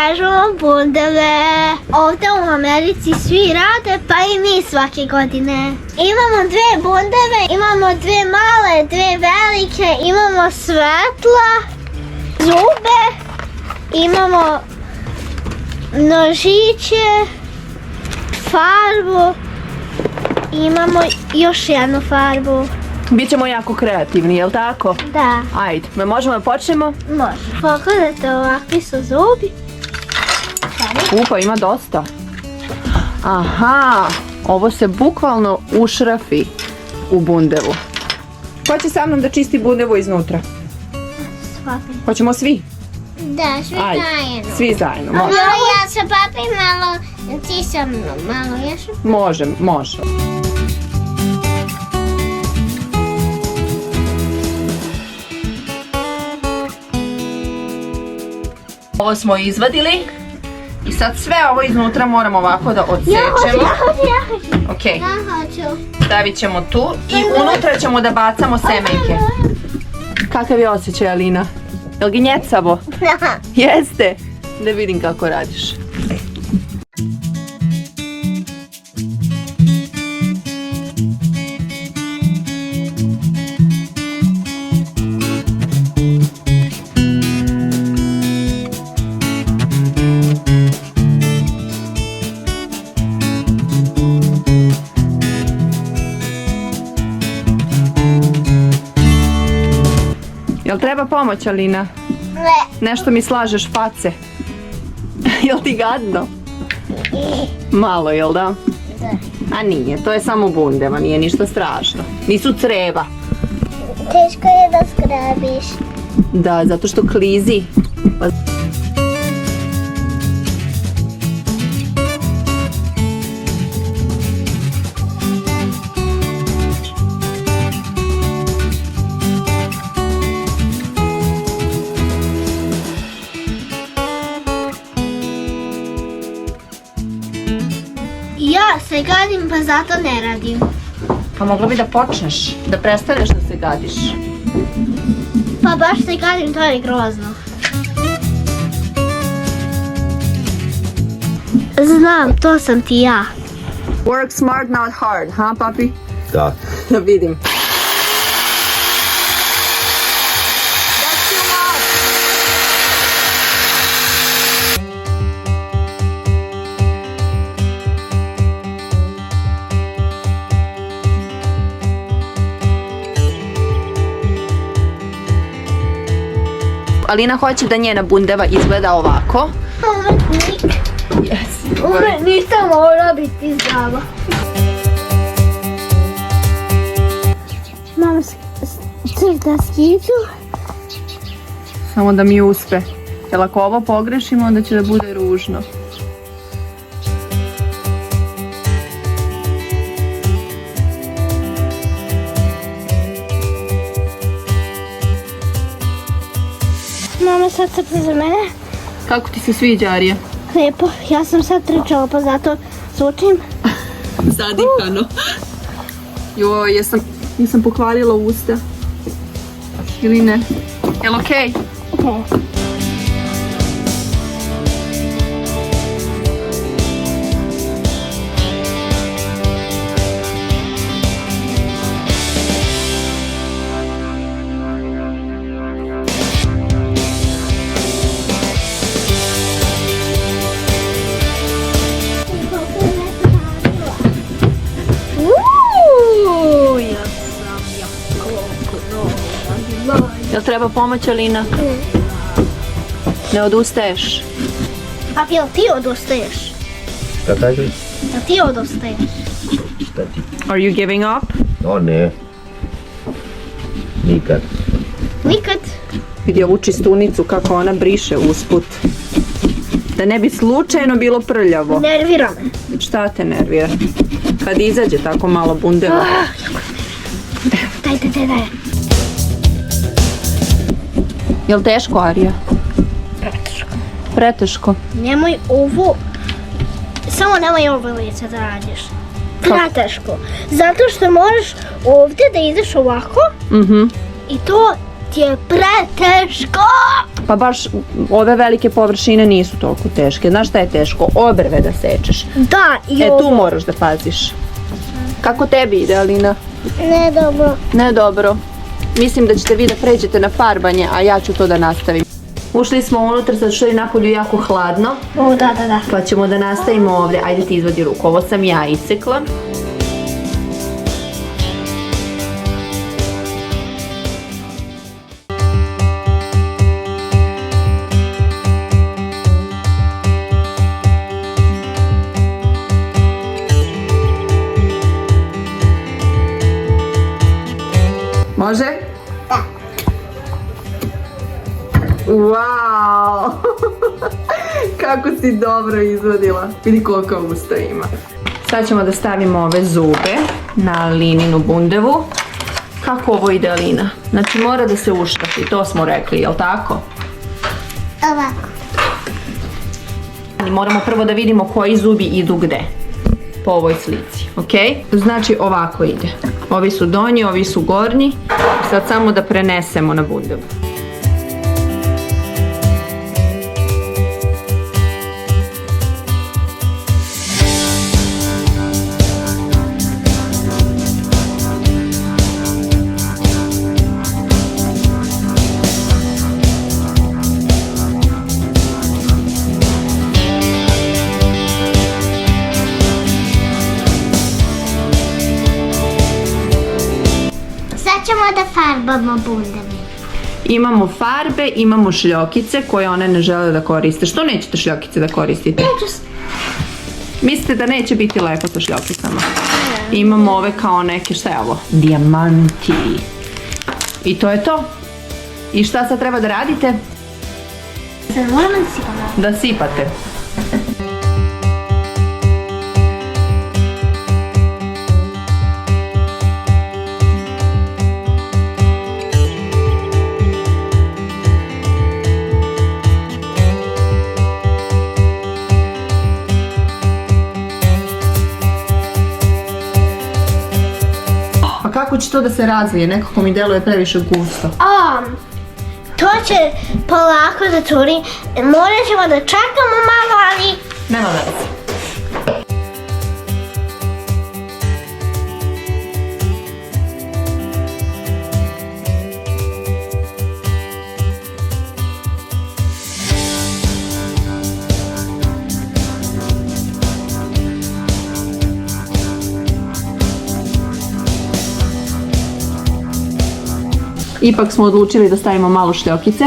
vežemo bundeve. Ovdje u Americi svi rade, pa i mi svake godine. Imamo dve bundeve, imamo dve male, dve velike, imamo svetla, zube, imamo nožiće, farbu, imamo još jednu farbu. Bićemo jako kreativni, jel tako? Da. Ajde, možemo da počnemo? Može. Pogledajte, ovakvi su zubi. Pa ima dosta. Aha, ovo se bukvalno ušrafi u bundevu. Ko će sa mnom da čisti bundevu iznutra? Svapi. Hoćemo svi? Da, svi zajedno. Svi zajedno, može. Malo ja sa papi, malo ti sa mnom, malo ja sa papi. Može. Ovo smo izvadili i sad sve ovo iznutra moramo ovako da odsečemo. Ja hoću. Ok, Ja hoću. stavit ćemo tu i unutra ćemo da bacamo semenke. Kakav je osjećaj, Alina? Jel ginjecavo? Jeste. Da vidim kako radiš. Jel treba pomoć, Alina? Ne. Nešto mi slažeš face. Jel ti gadno? Malo, jel da? Da. A nije, to je samo bundeva, nije ništa strašno. Nisu creva. Teško je da skrabiš. Da, zato što klizi. Ja se gadim, pa zato ne radim. Pa mogla bi da počneš, da prestaneš da se gadiš. Pa baš se gadim, to je grozno. Znam, to sam ti ja. Work smart, not hard, ha papi? Da. Da vidim. Alina hoće da njena bundeva izgleda ovako. Umetnik. Yes. Umetnica mora biti zdrava. Mama crta skicu. Samo da mi uspe. Jer ako ovo pogrešimo, onda će da bude ružno. Mama sad crta za mene. Kako ti se sviđa, Arija? Lijepo, ja sam sad trčala pa zato zvučim. Zadihano. Joj, jesam pokvarila usta. Ili ne? Jel okej? Ok. Jel treba pomoć, Alina? Ne odustaješ? A jel ti odustaješ? Šta kažeš? Jel ti odustaješ? Šta ti? Are you giving up? O ne. Nikad. Nikad. Vidi ovu čistunicu kako ona briše usput. Da ne bi slučajno bilo prljavo. Nervira me. Šta te nervira? Kad izađe tako malo bundeva. Daj. Jel teško, Arija? Preteško. Preteško. Nemoj ovo, samo nemoj ovo lice da radiš. Preteško. Zato što moraš ovdje da ideš ovako i to ti je preteško. Pa baš ove velike površine nisu toliko teške. Znaš šta je teško? Obrve da sečeš. Da, i E, ovo. tu moraš da paziš. Kako tebi ide, Alina? Ne dobro. Ne dobro. Mislim da ćete vi da pređete na farbanje, a ja ću to da nastavim. Ušli smo unutra, sad što je napolju jako hladno. O, da. Pa ćemo da nastavimo ovdje. Ajde ti izvadi ruku. Ovo sam ja isekla. Može? Da. Wow! Kako si dobro izvadila. Vidi koliko usta ima. Sad ćemo da stavimo ove zube na Lininu bundevu. Kako ovo ide, Alina? Znači mora da se uštati, to smo rekli, jel tako? Ovako. Moramo prvo da vidimo koji zubi idu gde. Po ovoj slici, ok? Znači ovako ide. Ovi su donji, ovi su gornji. Sad samo da prenesemo na bundevu. Sad ćemo da farbamo bundeve. Imamo farbe, imamo šljokice koje one ne žele da koriste. Što nećete šljokice da koristite? Mislite da neće biti lepo sa šljokicama? Imamo ove kao neke, šta je ovo? Dijamanti. I to je to. I šta sad treba da radite? Sad moramo da sipamo. Da sipate. A kako će to da se razvije? Nekako mi deluje previše gusto. To će polako da curi. Morat ćemo da čekamo malo, ali... Nema veze. Ipak smo odlučili da stavimo malo šljokice.